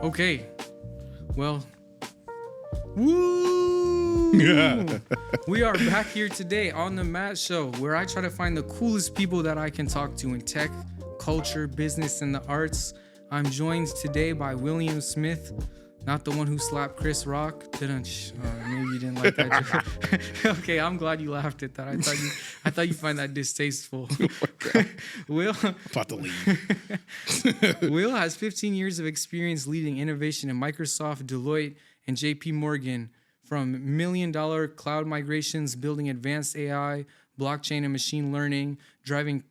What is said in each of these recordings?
Okay. Well, woo! We are back here today on the Matt Show, where I try to find the coolest people that I can talk to in tech, culture, business, and the arts. I'm joined today by William Smith, not the one who slapped Chris Rock. Maybe you didn't like that joke. Okay, I'm glad you laughed at that. I thought you find that distasteful. Will About to leave. Will has 15 years of experience leading innovation in Microsoft, Deloitte, and JP Morgan, from million-dollar cloud migrations, building advanced AI, blockchain, and machine learning, driving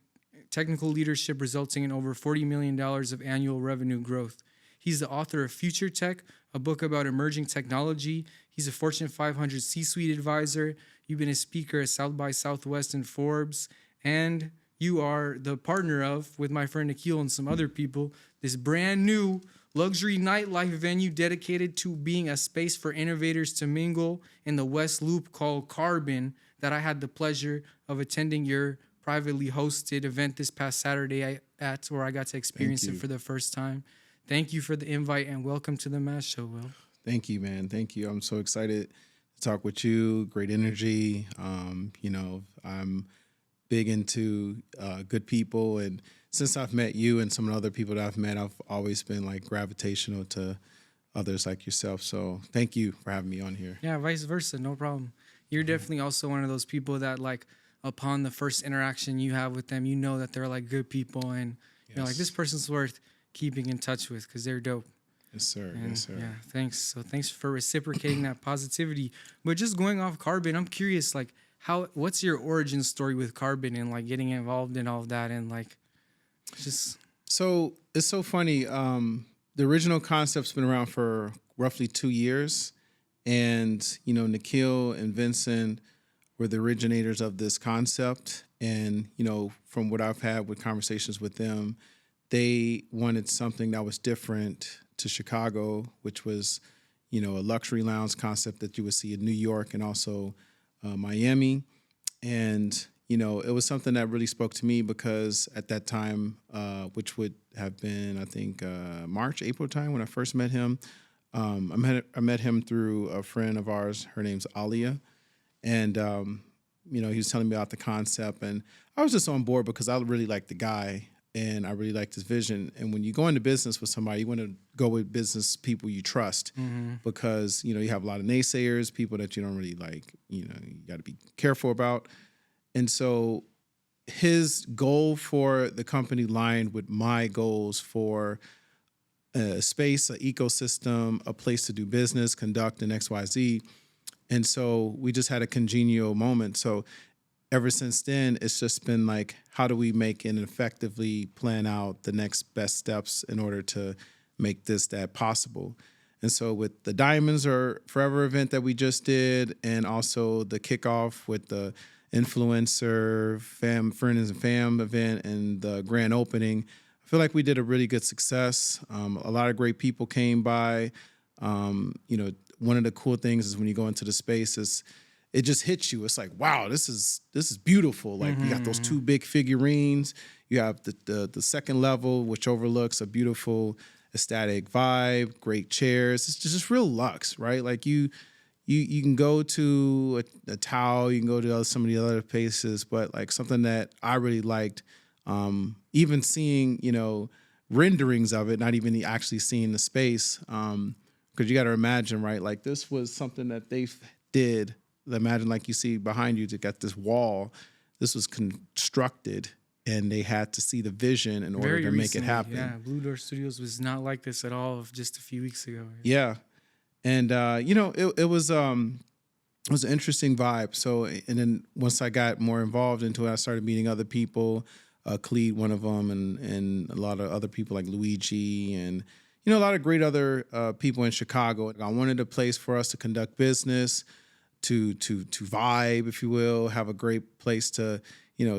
technical leadership resulting in over $40 million of annual revenue growth. He's the author of Future Tech, a book about emerging technology. He's a Fortune 500 C-suite advisor. You've been a speaker at South by Southwest and Forbes. And you are the partner of, with my friend Nikhil and some other people, this brand new luxury nightlife venue dedicated to being a space for innovators to mingle in the West Loop called Carbon, that I had the pleasure of attending your privately hosted event this past Saturday at, where I got to experience it for the first time. Thank you for the invite and welcome to the Mass Show, Will. Thank you, man. Thank you. I'm so excited to talk with you. Great energy. I'm big into good people, and since I've met you and some of the other people that I've met, I've always been like gravitational to others like yourself. So thank you for having me on here. Yeah, vice versa, no problem. You're definitely also one of those people that, like, upon the first interaction you have with them, you know that they're like good people, and you're like, this person's worth keeping in touch with because they're dope. Yes, sir. And yes, sir. Yeah, thanks. So thanks for reciprocating that positivity. But just going off Carbon, I'm curious, like, what's your origin story with Carbon and like getting involved in all of that, and like just. So it's so funny. The original concept's been around for roughly 2 years, and Nikhil and Vincent were the originators of this concept. And from what I've had with conversations with them, they wanted something that was different to Chicago, which was, a luxury lounge concept that you would see in New York and also Miami. And, it was something that really spoke to me because at that time, which would have been, I think, March, April time when I first met him, I met him through a friend of ours. Her name's Alia. And, he was telling me about the concept, and I was just on board because I really liked the guy. And I really liked his vision. And when you go into business with somebody, you want to go with business people you trust, because, you have a lot of naysayers, people that you don't really like, you got to be careful about. And so his goal for the company aligned with my goals for a space, an ecosystem, a place to do business, conduct, and XYZ. And so we just had a congenial moment. So ever since then, it's just been like, how do we make and effectively plan out the next best steps in order to make that possible? And so with the Diamonds Are Forever event that we just did, and also the kickoff with the influencer Friends and Fam event and the grand opening, I feel like we did a really good success. A lot of great people came by. One of the cool things is when you go into the space is, it just hits you. It's like, wow, this is beautiful. Like, you got those two big figurines. You have the second level, which overlooks a beautiful aesthetic vibe, great chairs. It's just real luxe, right? Like you can go to a Tao, you can go to some of the other places, but like something that I really liked, even seeing, renderings of it, not even actually seeing the space. Because you got to imagine, right? Like, this was something that they did. Imagine, like, you see behind you, they got this wall. This was constructed, and they had to see the vision in order to make it happen. Yeah, Blue Door Studios was not like this at all just a few weeks ago. Yeah, and it was an interesting vibe. So, and then once I got more involved into it, I started meeting other people, Khalid, one of them, and a lot of other people like Luigi, and a lot of great other people in Chicago. I wanted a place for us to conduct business, to vibe, if you will, have a great place to,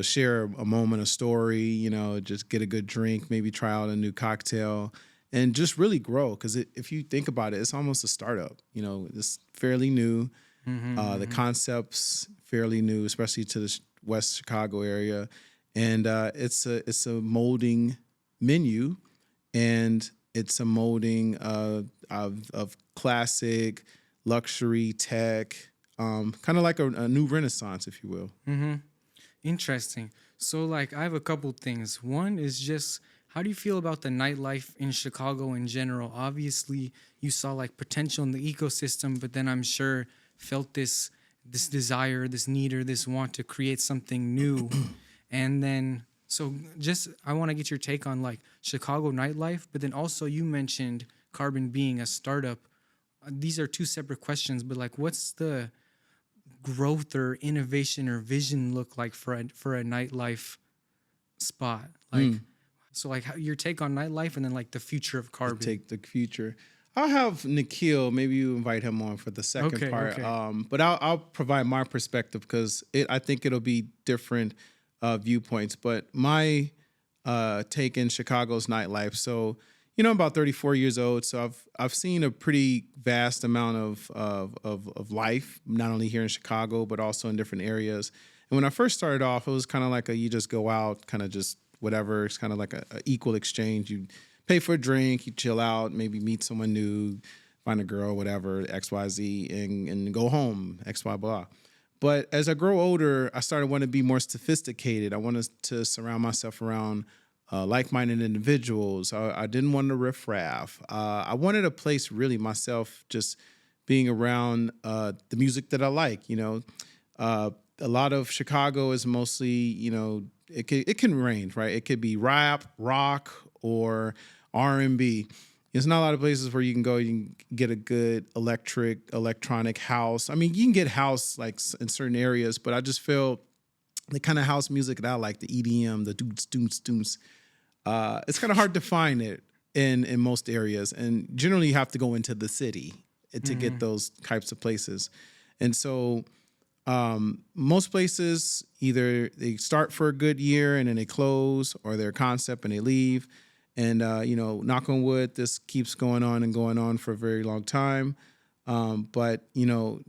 share a moment, a story, just get a good drink, maybe try out a new cocktail, and just really grow. Because if you think about it, it's almost a startup. It's fairly new. The concept's fairly new, especially to the West Chicago area, and it's a molding menu, and it's a molding of classic luxury tech, kind of like a new renaissance, if you will. Interesting. So, like, I have a couple things. One is just, how do you feel about the nightlife in Chicago in general? Obviously, you saw like potential in the ecosystem, but then I'm sure felt this desire, this need, or this want to create something new. And then, so just I want to get your take on like Chicago nightlife, but then also you mentioned Carbon being a startup. These are two separate questions, but like, what's the growth or innovation or vision look like for a nightlife spot? Like, so like your take on nightlife, and then like the future of Carbon. Take the future. I'll have Nikhil. Maybe you invite him on for the second part. Okay. But I'll provide my perspective because I think it'll be different viewpoints. But my take in Chicago's nightlife. So I'm about 34 years old. So I've seen a pretty vast amount of life, not only here in Chicago but also in different areas. And when I first started off, it was kind of like you just go out, kind of just whatever. It's kind of like a equal exchange. You pay for a drink, you chill out, maybe meet someone new, find a girl, whatever, XYZ, and go home, XY blah. But as I grow older, I started wanting to be more sophisticated. I wanted to surround myself around like-minded individuals. I didn't want to riffraff. I wanted a place really myself, just being around the music that I like. A lot of Chicago is mostly, it can range, right? It could be rap, rock, or R&B. There's not a lot of places where you can go. You can get a good electronic house. I mean, you can get house like in certain areas, but I just feel the kind of house music that I like, the EDM, the dooms, it's kind of hard to find it in most areas. And generally, you have to go into the city to get those types of places. And so most places, either they start for a good year and then they close, or they're a concept and they leave. And, knock on wood, this keeps going on for a very long time. But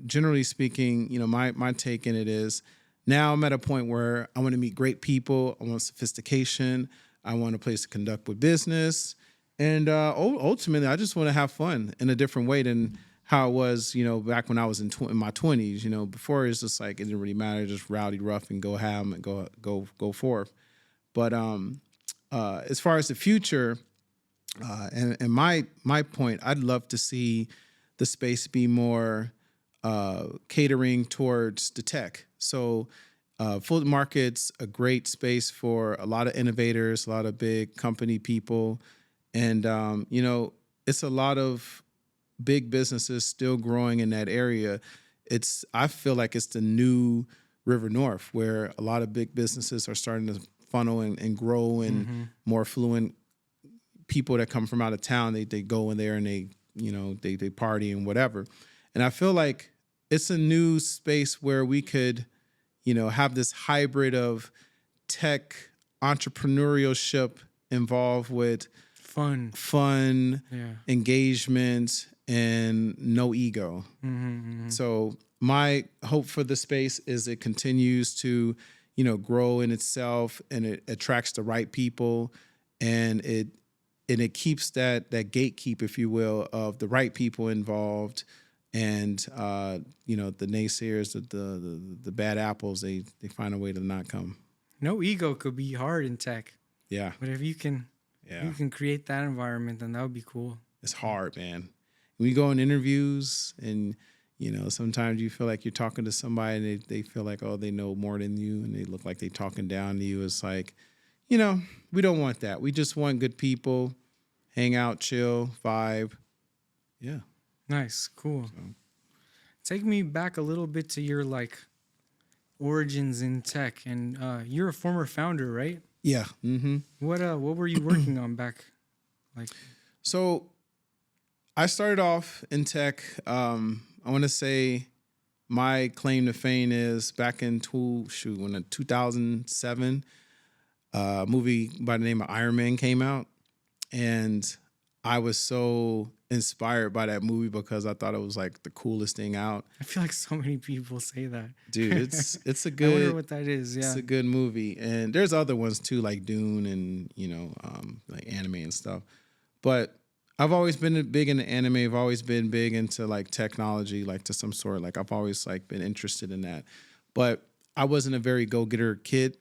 generally speaking, my take in it is now I'm at a point where I want to meet great people. I want sophistication. I want a place to conduct with business. And ultimately, I just want to have fun in a different way than how it was, back when I was in my 20s. Before it's just like it didn't really matter, just rowdy, rough, and go ham and go forth. But as far as the future, and my point, I'd love to see the space be more catering towards the tech. So Fulton Market's a great space for a lot of innovators, a lot of big company people, and it's a lot of big businesses still growing in that area. I feel like it's the new River North, where a lot of big businesses are starting to funnel and grow, and more affluent people that come from out of town, they go in there and they party and whatever. And I feel like it's a new space where we could, have this hybrid of tech entrepreneurship involved with fun, engagement, and no ego. So my hope for the space is it continues to, grow in itself, and it attracts the right people, and it keeps that gatekeep, if you will, of the right people involved, and the naysayers, the bad apples, they find a way to not come. No ego could be hard in tech. Yeah. But if you can create that environment, then that would be cool. It's hard, man. When you go in interviews and, sometimes you feel like you're talking to somebody and they feel like, oh, they know more than you, and they look like they're talking down to you. It's like, we don't want that. We just want good people, hang out, chill, vibe. Yeah. Nice. Cool. So. Take me back a little bit to your origins in tech, and you're a former founder, right? Yeah. What were you working on back? So I started off in tech. I want to say my claim to fame is back in 2007, a movie by the name of Iron Man came out, and I was so inspired by that movie because I thought it was like the coolest thing out. I feel like so many people say that. Dude, it's a good. I wonder what that is. Yeah, it's a good movie, and there's other ones too, like Dune and like anime and stuff. But I've always been big into anime. I've always been big into like technology, like to some sort. Like I've always like been interested in that. But I wasn't a very go-getter kid.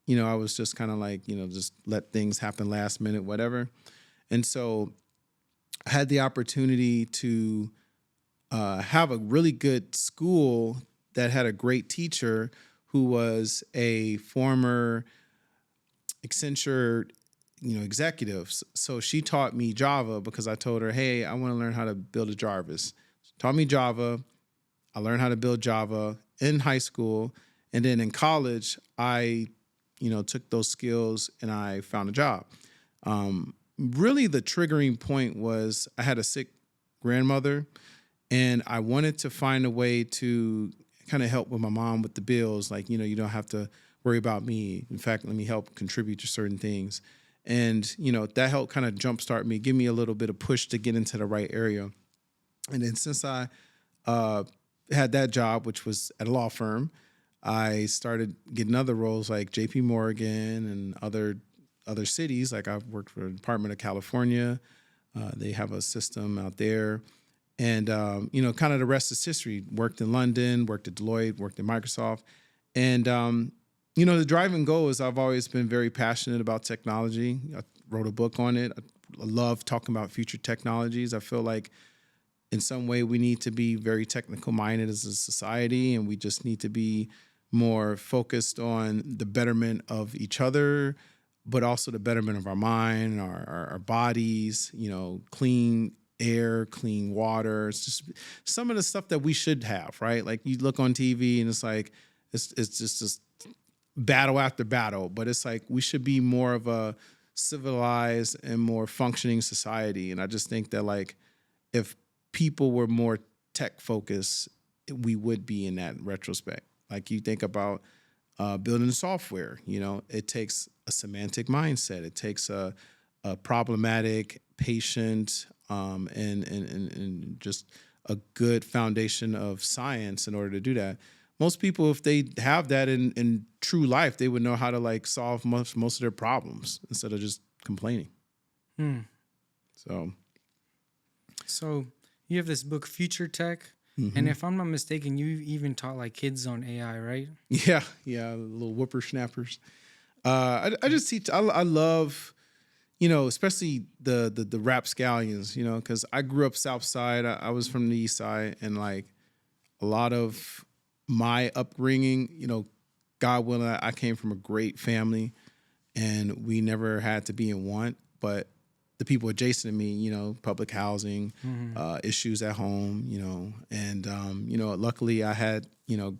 I was just kind of like, just let things happen last minute, whatever. And so I had the opportunity to have a really good school that had a great teacher who was a former Accenture, executives. So she taught me Java because I told her, hey, I want to learn how to build a Jarvis. She taught me Java. I learned how to build Java in high school. And then in college, I, took those skills and I found a job. Really, the triggering point was I had a sick grandmother and I wanted to find a way to kind of help with my mom with the bills. Like, you don't have to worry about me. In fact, let me help contribute to certain things. And, that helped kind of jumpstart me, give me a little bit of push to get into the right area. And then since I had that job, which was at a law firm, I started getting other roles like JP Morgan and other cities. Like I've worked for the Department of California. They have a system out there. And, kind of the rest is history. Worked in London, worked at Deloitte, worked at Microsoft. And, the driving goal is I've always been very passionate about technology. I wrote a book on it. I love talking about future technologies. I feel like in some way we need to be very technical minded as a society, and we just need to be more focused on the betterment of each other, but also the betterment of our mind, our bodies, clean air, clean water. It's just some of the stuff that we should have, right? Like you look on TV and it's like, it's just battle after battle, but it's like we should be more of a civilized and more functioning society. And I just think that like if people were more tech focused, we would be in that retrospect. Like you think about building software, it takes a semantic mindset. It takes a problematic, patient, and just a good foundation of science in order to do that. Most people, if they have that in true life, they would know how to like solve most of their problems instead of just complaining. So you have this book, Future Tech. And if I'm not mistaken, you even taught like kids on AI, right? Yeah, little whippersnappers. I just teach. I love, especially the rapscallions, because I grew up South Side. I was from the East Side, and like a lot of my upbringing, God willing, I came from a great family, and we never had to be in want. But the people adjacent to me, public housing, issues at home, and luckily I had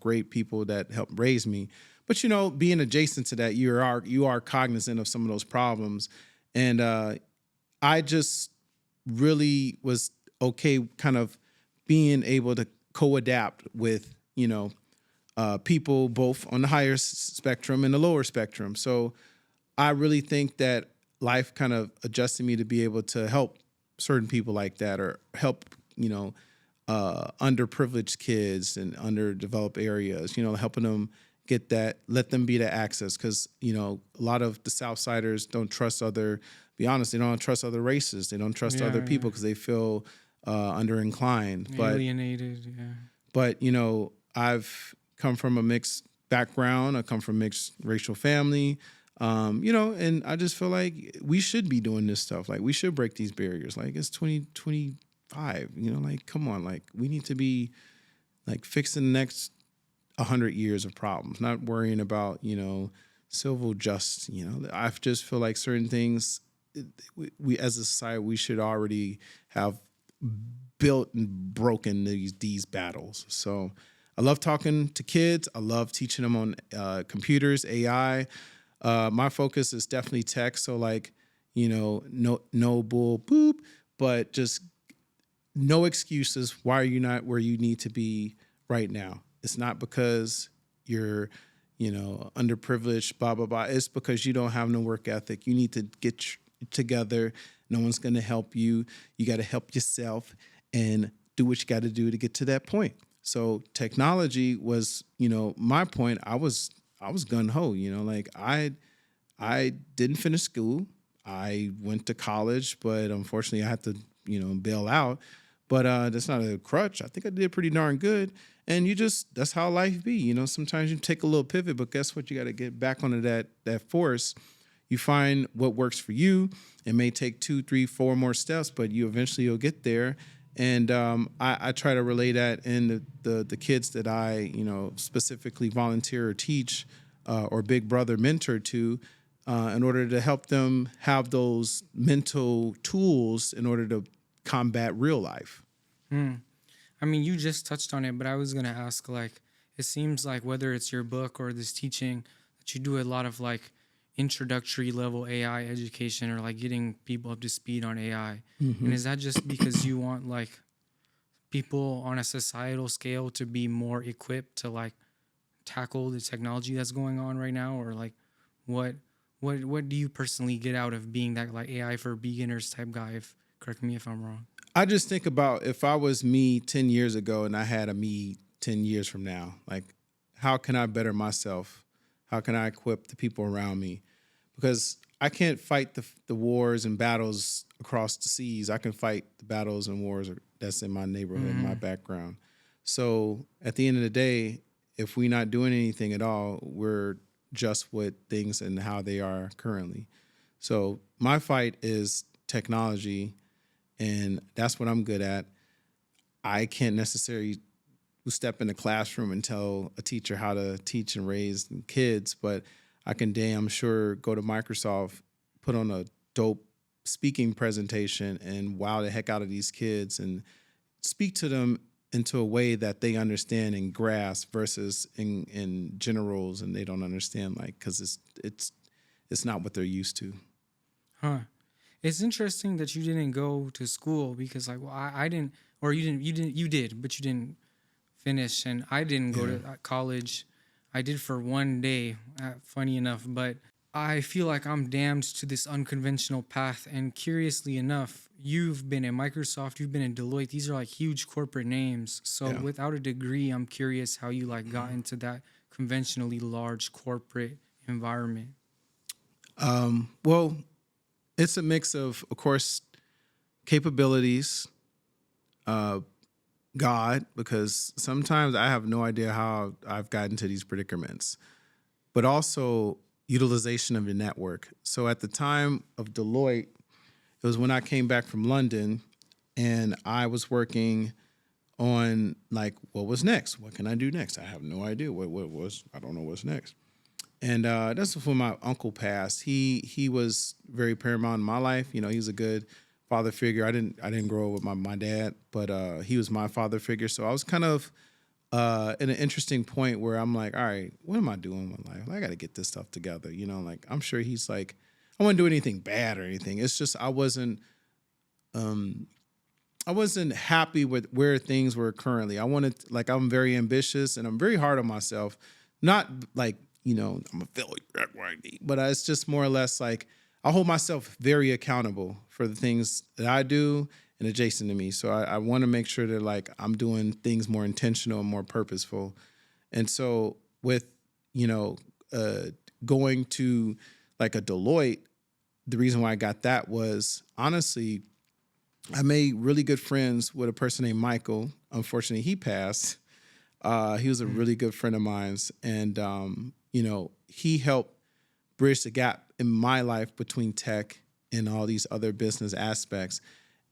great people that helped raise me. But being adjacent to that, you are cognizant of some of those problems, and I just really was okay, kind of being able to co-adapt with people both on the higher spectrum and the lower spectrum. So I really think that life kind of adjusted me to be able to help certain people like that, or help, underprivileged kids and underdeveloped areas, helping them get that, let them be the access. Cause, a lot of the Southsiders don't trust be honest, they don't trust other races. They don't trust other people because they feel underinclined. Alienated, But, I've come from a mixed background. I come from a mixed racial family. And I just feel like we should be doing this stuff. Like we should break these barriers. Like it's 2025, like, come on, like we need to be like fixing the next 100 years of problems, not worrying about, civil justice. I just feel like certain things we as a society, we should already have built and broken these battles. So I love talking to kids. I love teaching them on computers, AI. My focus is definitely tech. So like, no bull boop, but just no excuses. Why are you not where you need to be right now? It's not because you're, underprivileged, blah, blah, blah. It's because you don't have no work ethic. You need to get together. No one's going to help you. You got to help yourself and do what you got to do to get to that point. So technology was, my point. I was gung ho, like I didn't finish school. I went to college, but unfortunately I had to, bail out. But that's not a crutch. I think I did pretty darn good. And that's how life be. Sometimes you take a little pivot, but guess what? You got to get back onto that force. You find what works for you. It may take 2, 3, 4 more steps, but you'll get there. And I try to relay that in the kids that I, specifically volunteer or teach or big brother mentor to in order to help them have those mental tools in order to combat real life. I mean, you just touched on it, but I was going to ask, like, it seems like whether it's your book or this teaching that you do a lot of like introductory level AI education or like getting people up to speed on AI. And is that just because you want like people on a societal scale to be more equipped to like tackle the technology that's going on right now? Or like what do you personally get out of being that like AI for beginners type guy? Correct me if I'm wrong. I just think about if I was me 10 years ago and I had a me 10 years from now, like how can I better myself? How can I equip the people around me? Because I can't fight the wars and battles across the seas. I can fight the battles and wars that's in my neighborhood, my background. So at the end of the day, if we're not doing anything at all, we're just with things and how they are currently. So my fight is technology, and that's what I'm good at. I can't necessarily step in the classroom and tell a teacher how to teach and raise kids, but I can damn sure go to Microsoft, put on a dope speaking presentation and wow the heck out of these kids and speak to them into a way that they understand and grasp versus in generals and they don't understand, like, because it's not what they're used to. It's interesting that you didn't go to school because like, well, I didn't, or you did, but you didn't finish. And I didn't go to college. I did for one day, funny enough, but I feel like I'm damned to this unconventional path. And curiously enough, you've been at Microsoft, you've been at Deloitte. These are like huge corporate names. So without a degree, I'm curious how you like got into that conventionally large corporate environment. Well, it's a mix of course, capabilities, God, because sometimes I have no idea how I've gotten to these predicaments, but also utilization of the network. So at the time of Deloitte, it was when I came back from London and I was working on like, what was next? What can I do next? I have no idea I don't know what's next. And that's when my uncle passed. He was very paramount in my life. He was a good father figure. I didn't grow up with my dad, but he was my father figure. So I was kind of in an interesting point where I'm like, all right, what am I doing with my life? I got to get this stuff together. Like I'm sure he's like, I wouldn't do anything bad or anything. It's just I wasn't happy with where things were currently. I'm very ambitious and I'm very hard on myself. Not like, I'm a failure, but it's just more or less like I hold myself very accountable for the things that I do and adjacent to me. So I want to make sure that like I'm doing things more intentional and more purposeful. And so with, going to like a Deloitte, the reason why I got that was honestly, I made really good friends with a person named Michael. Unfortunately, he passed. He was a really good friend of mine. And, he helped bridge the gap in my life between tech and all these other business aspects.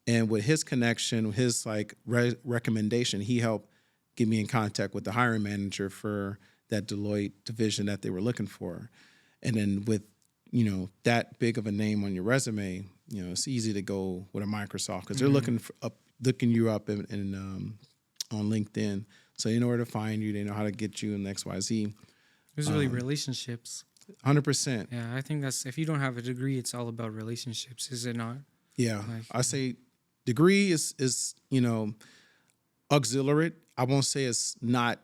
And with his connection, his like recommendation, he helped get me in contact with the hiring manager for that Deloitte division that they were looking for. And then with, that big of a name on your resume, it's easy to go with a Microsoft because they're looking you up on LinkedIn. So in order to find you, they know how to get you in XYZ. It's really relationships. 100%. Yeah, I think that's, if you don't have a degree, it's all about relationships, is it not? Yeah, like, I say degree is auxiliary. I won't say it's not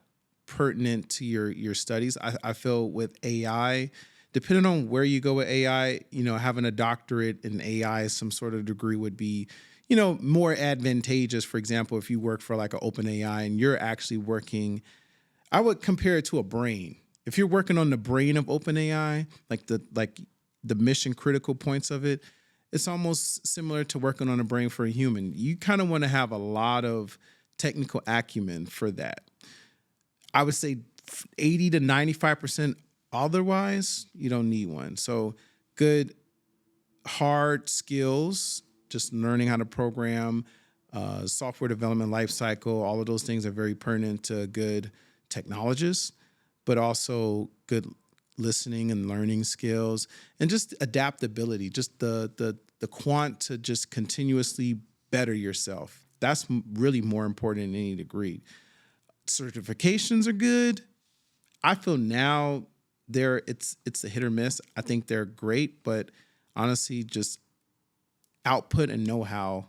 pertinent to your studies. I feel with AI, depending on where you go with AI, having a doctorate in AI, some sort of degree would be, more advantageous. For example, if you work for like an open AI and you're actually working, I would compare it to a brain. If you're working on the brain of OpenAI, like the mission critical points of it, it's almost similar to working on a brain for a human. You kind of want to have a lot of technical acumen for that. I would say 80 to 95%. Otherwise, you don't need one. So good hard skills, just learning how to program, software development lifecycle, all of those things are very pertinent to good technologists, but also good listening and learning skills and just adaptability, just the quant to just continuously better yourself. That's really more important than any degree. Certifications are good. I feel now it's a hit or miss. I think they're great, but honestly, just output and know-how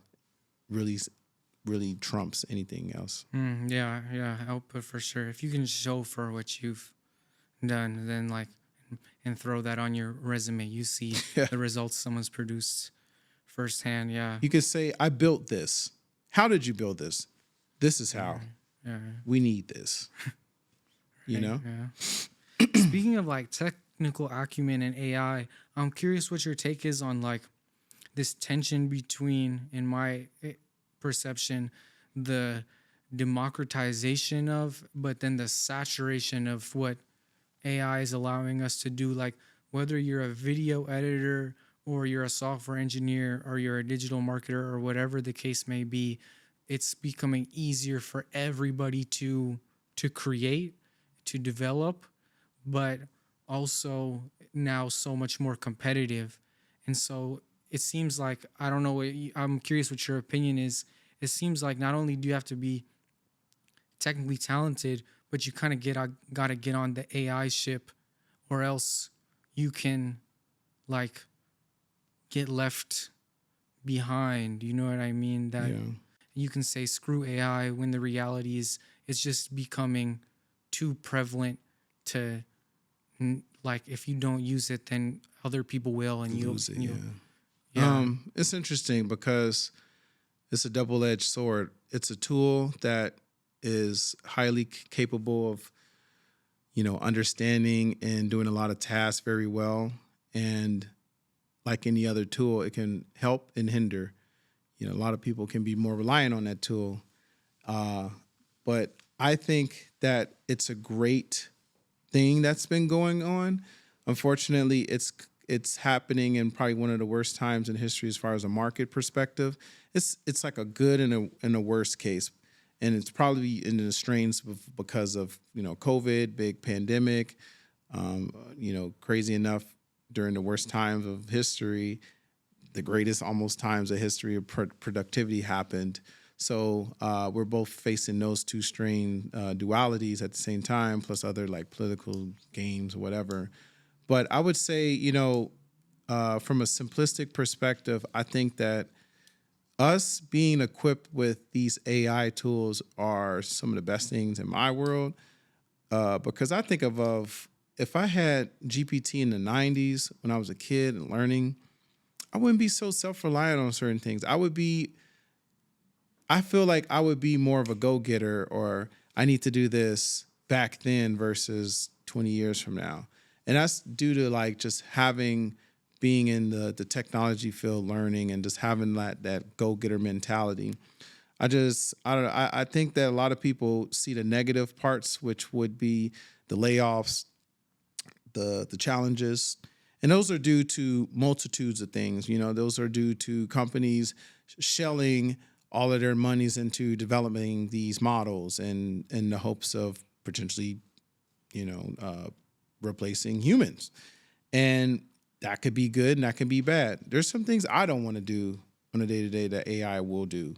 really trumps anything else. Yeah, output for sure. If you can show for what you've done, then like, and throw that on your resume, you see Yeah. the results someone's produced firsthand. Yeah. You could say, I built this. How did you build this? This is how. Yeah. We need this. You know? Yeah. Speaking of like technical acumen and AI, I'm curious what your take is on like this tension between, in my perception, the democratization of, but then the saturation of what AI is allowing us to do. Like whether you're a video editor or you're a software engineer or you're a digital marketer or whatever the case may be, it's becoming easier for everybody to create, to develop, but also now so much more competitive. And so it seems like, I don't know, I'm curious what your opinion is. It seems like not only do you have to be technically talented, but you kind of got to get on the AI ship, or else you can like get left behind. You know what I mean? That you can say screw AI when the reality is it's just becoming too prevalent to like, if you don't use it, then other people will, and you'll lose it. Yeah. It's interesting because it's a double-edged sword. It's a tool that is highly capable of, understanding and doing a lot of tasks very well. And like any other tool, it can help and hinder. A lot of people can be more reliant on that tool. But I think that it's a great thing that's been going on. Unfortunately, it's happening in probably one of the worst times in history as far as a market perspective. It's like a good and a worst case. And it's probably in the strains because of, COVID, big pandemic, crazy enough during the worst times of history, the greatest almost times of history of productivity happened. So we're both facing those two strain dualities at the same time, plus other like political games or whatever. But I would say, from a simplistic perspective, I think that us being equipped with these AI tools are some of the best things in my world, because I think of if I had GPT in the 90s when I was a kid and learning, I wouldn't be so self-reliant on certain things. I feel like I would be more of a go-getter, or I need to do this back then versus 20 years from now. And that's due to like just being in the technology field, learning and just having that go-getter mentality. I don't know. I think that a lot of people see the negative parts, which would be the layoffs, the challenges, and those are due to multitudes of things. Those are due to companies shelling all of their monies into developing these models and in the hopes of potentially, replacing humans. And that could be good and that could be bad. There's some things I don't want to do on a day-to-day that AI will do.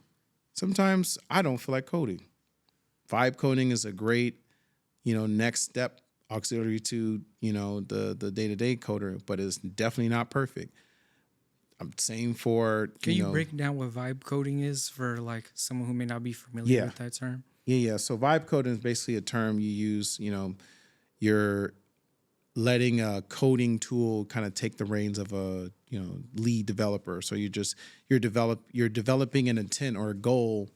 Sometimes I don't feel like coding. Vibe coding is a great, next step auxiliary to, the day-to-day coder, but it's definitely not perfect. I'm saying for, Can you break down what vibe coding is for like someone who may not be familiar with that term? Yeah. So vibe coding is basically a term you use, you're letting a coding tool kind of take the reins of a, lead developer. So you're developing an intent or a goal,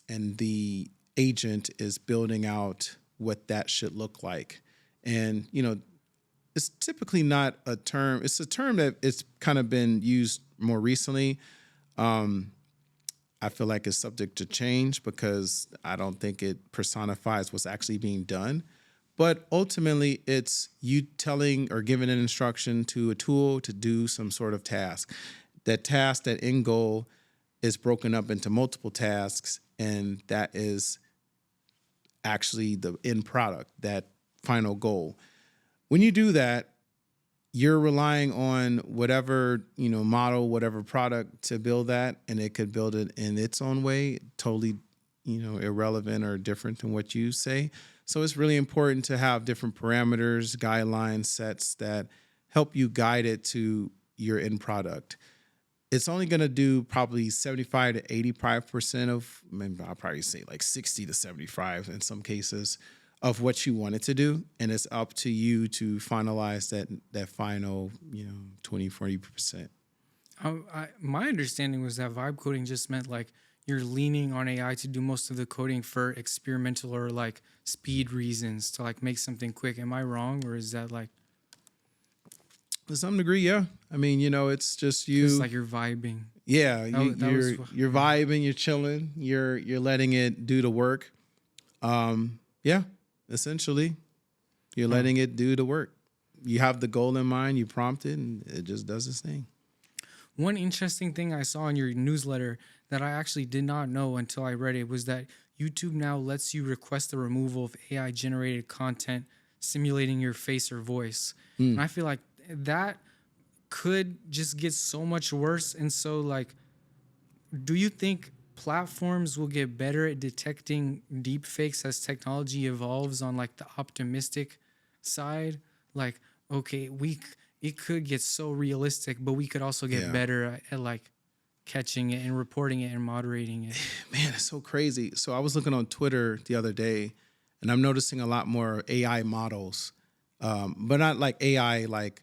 and the agent is building out what that should look like. And, it's typically not a term. It's a term that it's kind of been used more recently. I feel like it's subject to change because I don't think it personifies what's actually being done. But ultimately, it's you telling or giving an instruction to a tool to do some sort of task. That task, that end goal, is broken up into multiple tasks, and that is actually the end product, that final goal. When you do that, you're relying on whatever, model, whatever product to build that, and it could build it in its own way, totally, irrelevant or different than what you say. So it's really important to have different parameters, guidelines, sets that help you guide it to your end product. It's only going to do probably 75 to 85% of, maybe I'll probably say like 60 to 75 in some cases of what you want it to do. And it's up to you to finalize that final, 20, 40%. My understanding was that vibe coding just meant like you're leaning on AI to do most of the coding for experimental or like speed reasons to like make something quick. Am I wrong? Or is that like, To some degree, yeah. I mean, it's just you. it's like you're vibing? Yeah, That you're vibing, you're chilling, you're letting it do the work. Yeah, essentially, you're letting it do the work. You have the goal in mind, you prompt it, and it just does its thing. One interesting thing I saw in your newsletter that I actually did not know until I read it was that YouTube now lets you request the removal of AI generated content simulating your face or voice. And I feel like that could just get so much worse. And so, like, do you think platforms will get better at detecting deep fakes as technology evolves on like the optimistic side? Like, okay, it could get so realistic, but we could also get better at like catching it and reporting it and moderating it. Man, it's so crazy. So I was looking on Twitter the other day, and I'm noticing a lot more AI models, but not like AI like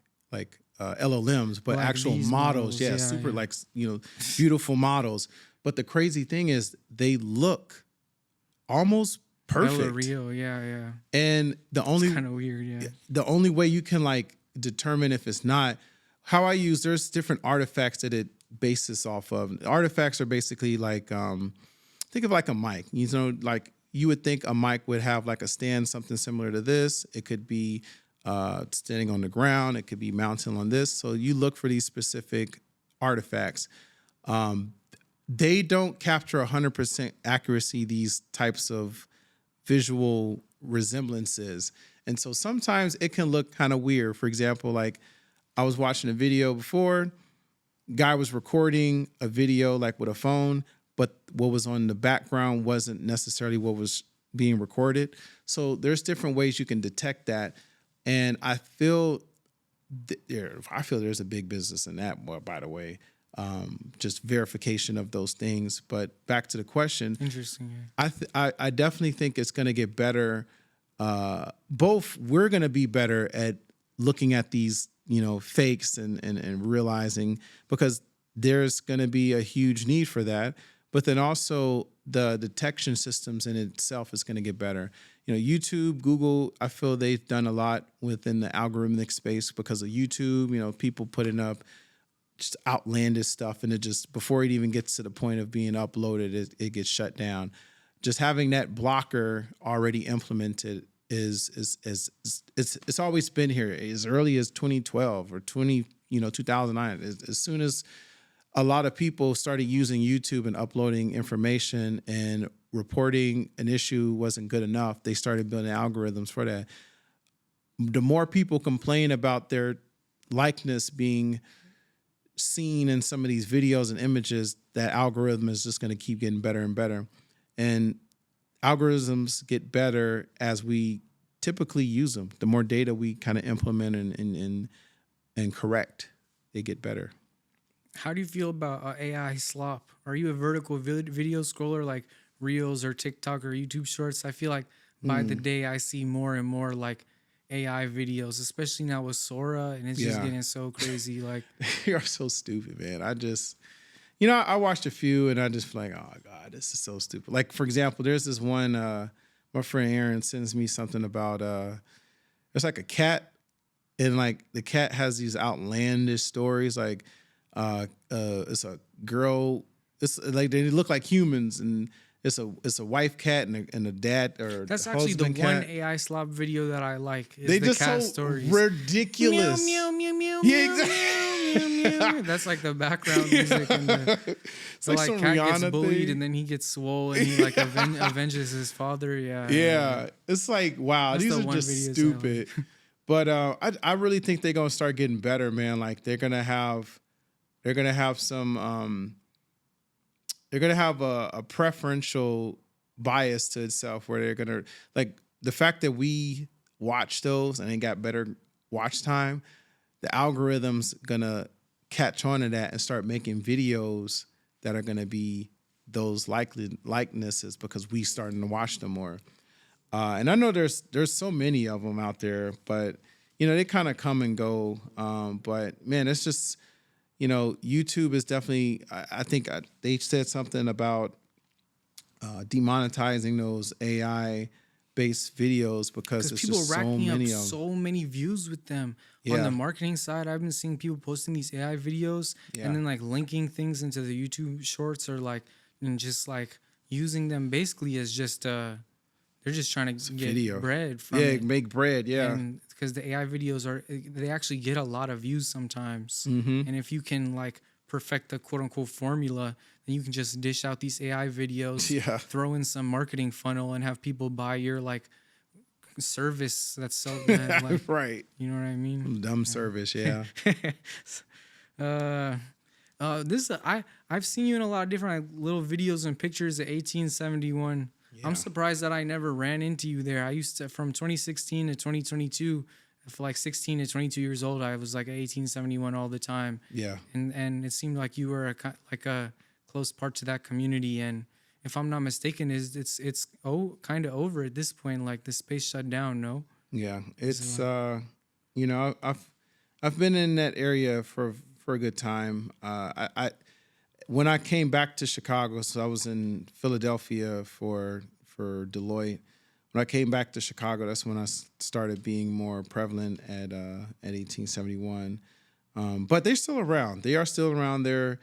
LLMs, but Like actual these models. models, Yeah, yeah, super yeah. beautiful models. But the crazy thing is they look almost Hella perfect. real, yeah. And It's kind of weird, yeah. the only way you can like determine if it's not, there's different artifacts that it bases off of. Artifacts are basically like think of like a mic. Like you would think a mic would have like a stand, something similar to this. It could be standing on the ground. It could be mounted on this. So you look for these specific artifacts. They don't capture 100% accuracy, these types of visual resemblances. And so sometimes it can look kind of weird. For example, like I was watching a video before, guy was recording a video like with a phone, but what was on the background wasn't necessarily what was being recorded. So there's different ways you can detect that. And I feel there's a big business in that, by the way. Just verification of those things. But back to the question, Interesting. Yeah. I definitely think it's going to get better. Both we're going to be better at looking at these, fakes and realizing, because there's going to be a huge need for that. But then also the detection systems in itself is going to get better. YouTube, Google, I feel they've done a lot within the algorithmic space because of YouTube. People putting up just outlandish stuff, and it just, before it even gets to the point of being uploaded, it gets shut down. Just having that blocker already implemented is it's always been here as early as 2012 or 2009. As soon as a lot of people started using YouTube and uploading information and reporting an issue wasn't good enough, they started building algorithms for that. The more people complain about their likeness being seen in some of these videos and images, that algorithm is just going to keep getting better and better. And algorithms get better as we typically use them. The more data we kind of implement and correct, they get better. How do you feel about AI slop? Are you a vertical video scroller like Reels or TikTok or YouTube Shorts? I feel like by the day I see more and more like AI videos, especially now with Sora, and it's just getting so crazy. Like, You're so stupid, man. I watched a few and I just feel like, oh God, this is so stupid. Like, for example, there's this one, my friend Aaron sends me something about, it's like a cat, and like the cat has these outlandish stories. Like, It's a girl. It's like they look like humans, and it's a wife cat and a dad or That's actually the husband one cat. AI slop video that I like. Is They the just cat so stories. ridiculous. Meow meow meow meow Yeah, meow exactly. meow meow. That's like the background music, and It's the like like some cat gets Rihanna bullied, thing. and then he gets swole, and he like avenges his father. Yeah, it's like wow, That's these the are one just videos I stupid. like. But I really think they're gonna start getting better, man. Like they're gonna have some they're gonna have a preferential bias to itself where they're gonna like the fact that we watch those and they got better watch time, the algorithm's gonna catch on to that and start making videos that are gonna be those likely likenesses because we starting to watch them more. And I know there's so many of them out there, but you know they kind of come and go. But man, it's just YouTube is definitely. I think they said something about demonetizing those AI based videos because Because it's people are just so racking up many of them. so many views with them. On Yeah. the marketing side, I've been seeing people posting these AI videos Yeah. and then like linking things into the YouTube shorts or like and just like using them basically as just they're just trying to get Video. bread from Yeah, it. make bread. Yeah. And because the AI videos they actually get a lot of views sometimes. Mm-hmm. And if you can like perfect the quote unquote formula, then you can just dish out these AI videos, Yeah. throw in some marketing funnel, and have people buy your like service that's so that, like Right. you know what I mean. Dumb service. Yeah. uh this I've seen you in a lot of different like, little videos and pictures of 1871. Yeah. I'm surprised that I never ran into you there. I used to from 2016 to 2022 for like 16 to 22 years old. I was like at 1871 all the time, Yeah. and it seemed like you were like a close part to that community. And if I'm not mistaken, it's kind of over at this point. Like the space shut down. No. Yeah. It's I've been in that area for a good time. I when I came back to Chicago, so I was in Philadelphia for Deloitte. When I came back to Chicago, that's when I started being more prevalent at 1871. But they're still around. They are still around. They're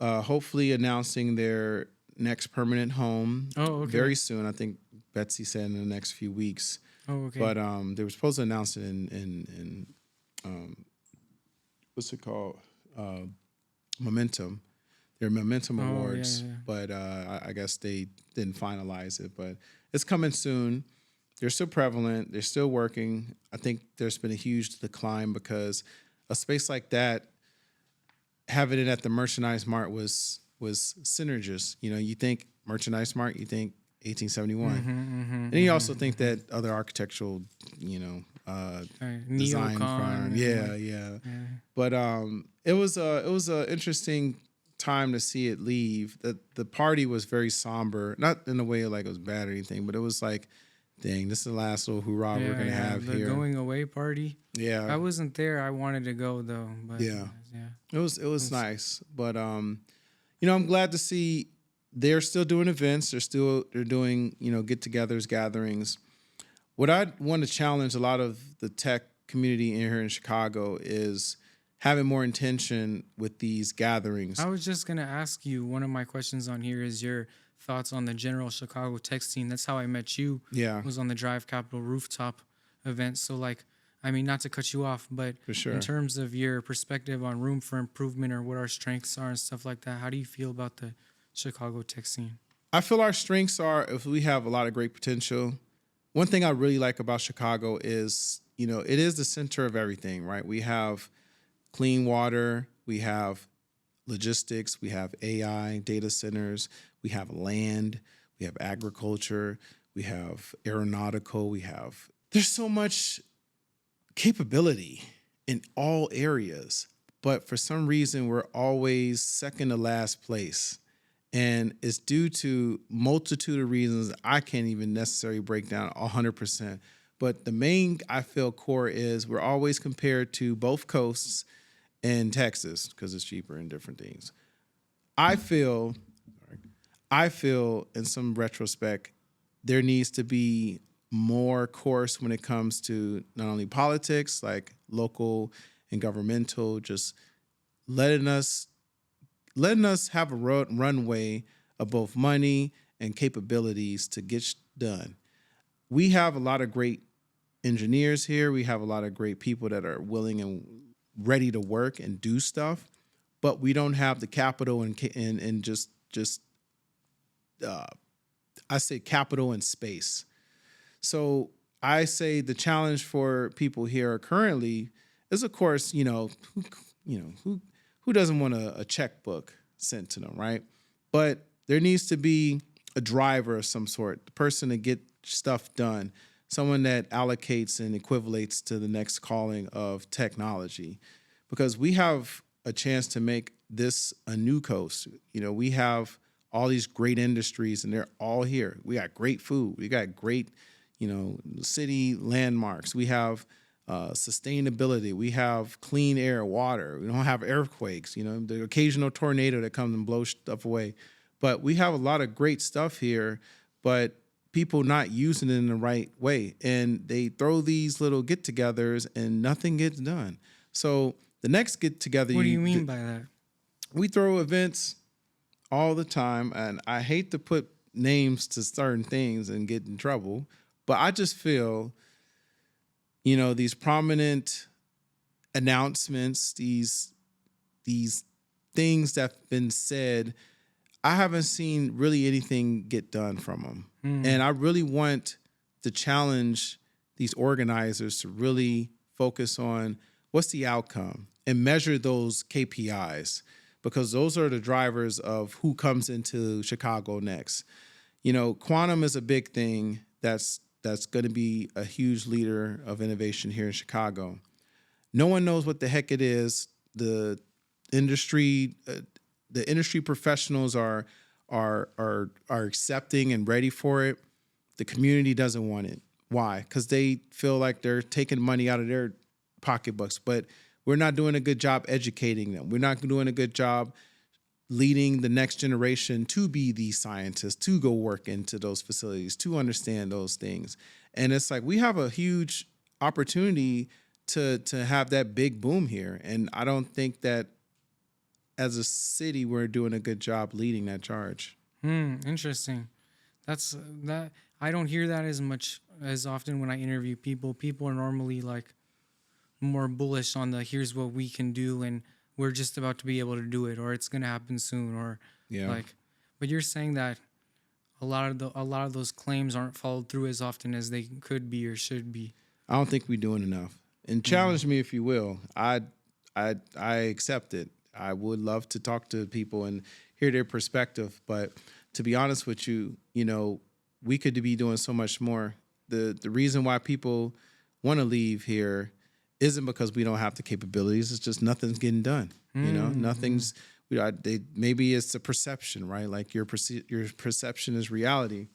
hopefully announcing their next permanent home Oh, okay. very soon. I think Betsy said in the next few weeks. Oh, okay. But they were supposed to announce it in what's it called? Momentum. Their Momentum Oh, yeah, Awards. yeah. But I guess they didn't finalize it. But it's coming soon. They're still prevalent. They're still working. I think there's been a huge decline because a space like that, having it at the Merchandise Mart was synergist. You know, you think Merchandise Mart, you think 1871. And you also think that other architectural, design Neocon firm. and, Yeah, like, yeah. But it was a interesting time to see it leave. The party was very somber, not in a way like it was bad or anything, but it was like, dang, this is the last little hoorah we're gonna have the here. going away party. Yeah, I wasn't there. I wanted to go though, but Yeah. yeah. it was nice. But I'm glad to see they're still doing events. They're doing get-togethers, gatherings. What I want to challenge a lot of the tech community in here in Chicago is having more intention with these gatherings. I was just gonna ask you. One of my questions on here is your thoughts on the general Chicago tech scene. That's how I met you. Yeah. Was on the Drive Capital rooftop event. So like, I mean, not to cut you off, but For sure. in terms of your perspective on room for improvement or what our strengths are and stuff like that, how do you feel about the Chicago tech scene? I feel our strengths are if we have a lot of great potential. One thing I really like about Chicago is, it is the center of everything, right? We have clean water, we have logistics, we have AI, data centers, we have land, we have agriculture, we have aeronautical, there's so much capability in all areas, but for some reason we're always second to last place. And it's due to multitude of reasons I can't even necessarily break down 100%. But the main, I feel, core is we're always compared to both coasts and Texas because it's cheaper and different things. I feel in some retrospect, there needs to be more course when it comes to not only politics, like local and governmental, just letting us have a runway of both money and capabilities to get done. We have a lot of great engineers here. We have a lot of great people that are willing and ready to work and do stuff, but we don't have the capital and just I say capital and space. So I say the challenge for people here currently is, of course, who doesn't want a checkbook sent to them, right? But there needs to be a driver of some sort, the person to get stuff done, someone that allocates and equivalates to the next calling of technology, because we have a chance to make this a new coast. We have all these great industries and they're all here. We got great food. We got great, city landmarks. We have sustainability. We have clean air, water. We don't have earthquakes, the occasional tornado that comes and blows stuff away. But we have a lot of great stuff here, but people not using it in the right way. And they throw these little get-togethers and nothing gets done. So the next get-together... What do you mean by that? We throw events all the time, and I hate to put names to certain things and get in trouble, but I just feel, these prominent announcements, these things that have been said, I haven't seen really anything get done from them. And I really want to challenge these organizers to really focus on what's the outcome and measure those KPIs, because those are the drivers of who comes into Chicago next. Quantum is a big thing that's going to be a huge leader of innovation here in Chicago. No one knows what the heck it is. The industry professionals are accepting and ready for it. The community doesn't want it. Why? Because they feel like they're taking money out of their pocketbooks, but we're not doing a good job educating them. We're not doing a good job leading the next generation to be these scientists, to go work into those facilities, to understand those things. And it's like we have a huge opportunity to have that big boom here. And I don't think that as a city, we're doing a good job leading that charge. Interesting. That's that. I don't hear that as often when I interview people. People are normally like more bullish on the here's what we can do and we're just about to be able to do it, or it's gonna happen soon, or But you're saying that a lot of those claims aren't followed through as often as they could be or should be. I don't think we're doing enough. And challenge me if you will. I accept it. I would love to talk to people and hear their perspective, but to be honest with you, we could be doing so much more. The reason why people want to leave here isn't because we don't have the capabilities. It's just nothing's getting done. Nothing's. Maybe it's a perception, right? Like your perception is reality,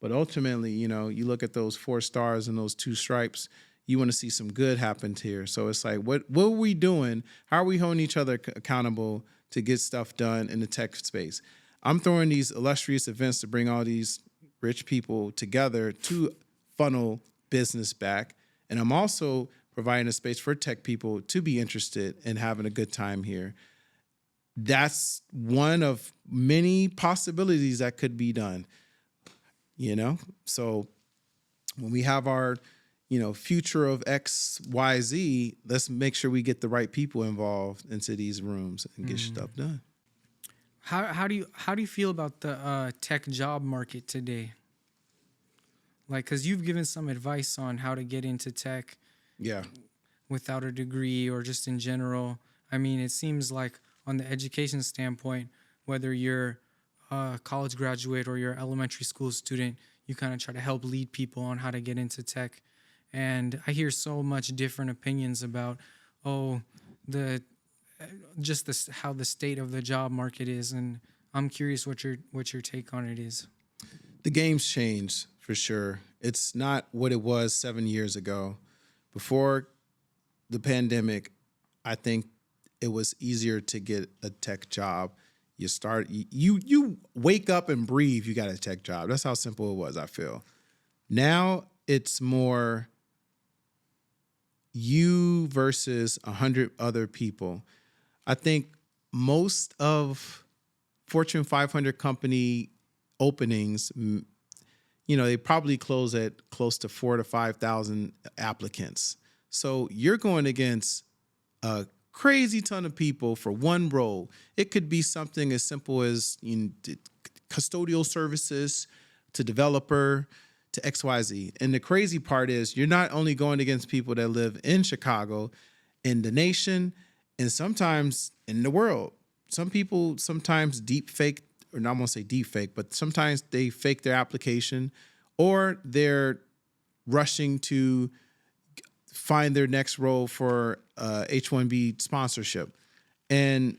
but ultimately, you look at those 4 stars and those 2 stripes. You want to see some good happen here. So it's like, what are we doing? How are we holding each other accountable to get stuff done in the tech space? I'm throwing these illustrious events to bring all these rich people together to funnel business back. And I'm also providing a space for tech people to be interested in having a good time here. That's one of many possibilities that could be done, So when we have our future of X, Y, Z, let's make sure we get the right people involved into these rooms and get stuff done. How do you feel about the tech job market today? Like, because you've given some advice on how to get into tech, without a degree or just in general. I mean, it seems like on the education standpoint, whether you're a college graduate or you're an elementary school student, you kind of try to help lead people on how to get into tech. And I hear so much different opinions about, how the state of the job market is, and I'm curious what your take on it is. The game's changed for sure. It's not what it was 7 years ago. Before the pandemic, I think it was easier to get a tech job. You wake up and breathe, you got a tech job. That's how simple it was, I feel. Now it's more you versus 100 other people. I think most of Fortune 500 company openings, they probably close at close to 4 to 5,000 applicants. So you're going against a crazy ton of people for one role. It could be something as simple as custodial services to developer to XYZ. And the crazy part is you're not only going against people that live in Chicago, in the nation, and sometimes in the world. Some people sometimes deep fake, or not want to say deep fake, but sometimes they fake their application, or they're rushing to find their next role for H-1B sponsorship. And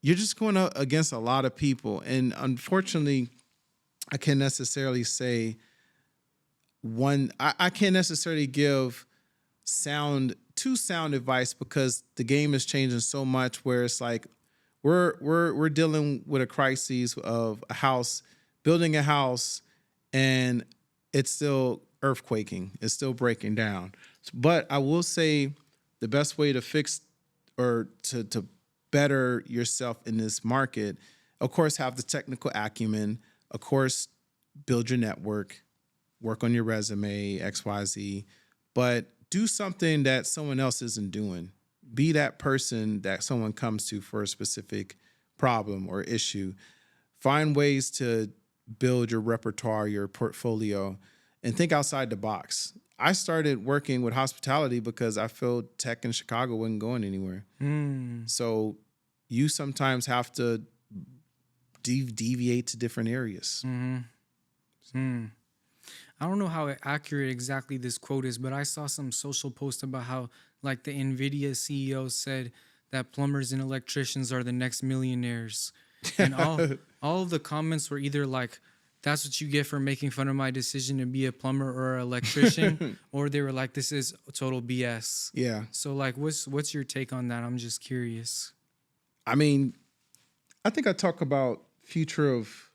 you're just going up against a lot of people. And unfortunately, I can't necessarily say I can't necessarily give sound advice, because the game is changing so much where it's like we're dealing with a crisis of building a house, and it's still earthquaking. It's still breaking down. But I will say the best way to fix or to better yourself in this market, of course, have the technical acumen, of course, build your network, work on your resume, XYZ, but do something that someone else isn't doing. Be that person that someone comes to for a specific problem or issue. Find ways to build your repertoire, your portfolio, and think outside the box. I started working with hospitality because I felt tech in Chicago wasn't going anywhere. So you sometimes have to deviate to different areas. I don't know how accurate exactly this quote is, but I saw some social post about how, like, the NVIDIA CEO said that plumbers and electricians are the next millionaires. And all of the comments were either like, that's what you get for making fun of my decision to be a plumber or an electrician, or they were like, this is total BS. Yeah. So, like, what's your take on that? I'm just curious. I mean, I think I talk about future of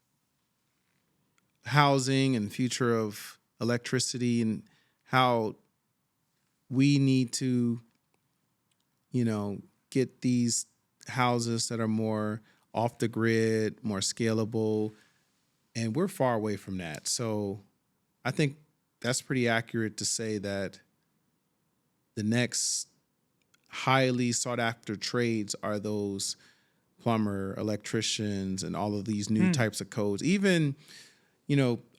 housing and future of electricity and how we need to, get these houses that are more off the grid, more scalable, and we're far away from that. So I think that's pretty accurate to say that the next highly sought after trades are those plumber, electricians, and all of these new types of codes. Even,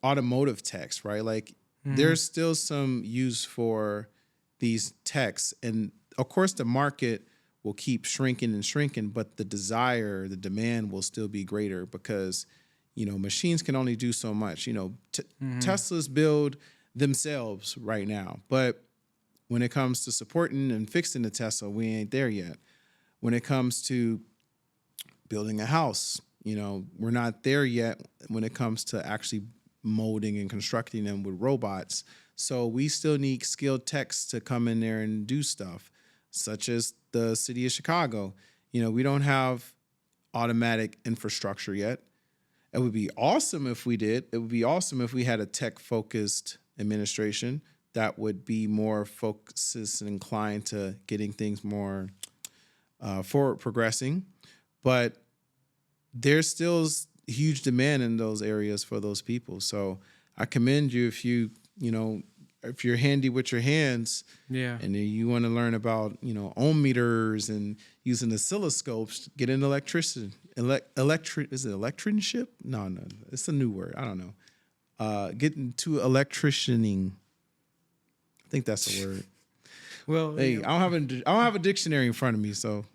automotive techs, right? Like there's still some use for these techs. And of course the market will keep shrinking and shrinking, but the demand will still be greater because, machines can only do so much. Teslas build themselves right now, but when it comes to supporting and fixing the Tesla, we ain't there yet. When it comes to building a house, we're not there yet when it comes to actually molding and constructing them with robots. So we still need skilled techs to come in there and do stuff, such as the city of Chicago. We don't have automatic infrastructure yet. It would be awesome if we did. It would be awesome if we had a tech-focused administration that would be more focused and inclined to getting things more forward progressing. But there's still huge demand in those areas for those people. So I commend you if you're handy with your hands, and you want to learn about, ohm meters and using oscilloscopes, get an electrician. Is it electricianship? No, it's a new word. I don't know. Getting to electricianing. I think that's the word. Well, hey, I don't have a dictionary in front of me, so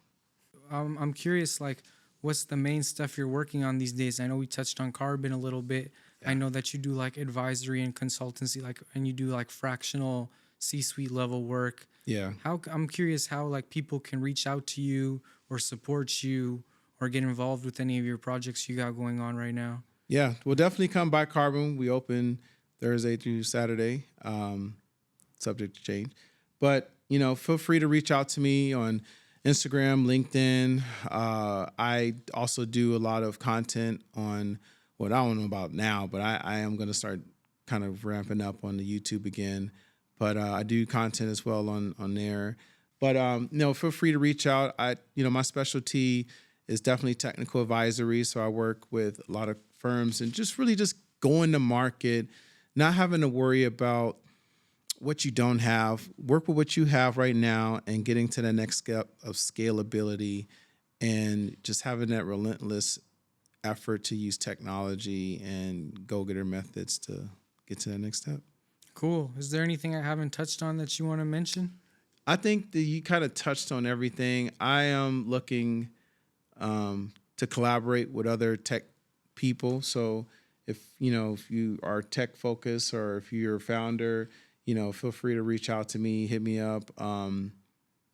I'm curious, like, what's the main stuff you're working on these days? I know we touched on carbon a little bit. Yeah. I know that you do like advisory and consultancy, and you do like fractional C-suite level work. Yeah. I'm curious how like people can reach out to you or support you or get involved with any of your projects you got going on right now. Yeah, we'll definitely come by Carbon. We open Thursday through Saturday, subject to change. But, feel free to reach out to me on Instagram, LinkedIn. I also do a lot of content on what I don't know about now, but I am going to start kind of ramping up on the YouTube again. But I do content as well on there. But feel free to reach out. My specialty is definitely technical advisory. So I work with a lot of firms and just really just going to market, not having to worry about what you don't have. Work with what you have right now and getting to the next step of scalability and just having that relentless effort to use technology and go-getter methods to get to that next step. Cool. Is there anything I haven't touched on that you want to mention? I think that you kind of touched on everything. I am looking to collaborate with other tech people. So if you are tech focused or if you're a founder, feel free to reach out to me, hit me up. I'm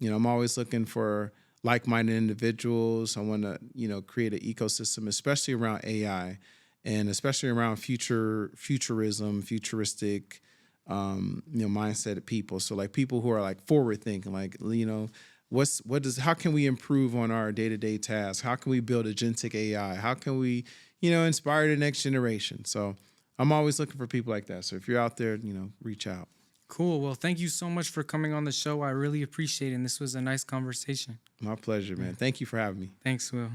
always looking for like-minded individuals. I want to, create an ecosystem, especially around AI and especially around futurism, futuristic, mindset of people. So like people who are like forward thinking, like, how can we improve on our day-to-day tasks? How can we build agentic AI? How can we, inspire the next generation? So I'm always looking for people like that. So if you're out there, reach out. Cool. Well, thank you so much for coming on the show. I really appreciate it. And this was a nice conversation. My pleasure, man. Thank you for having me. Thanks, Will.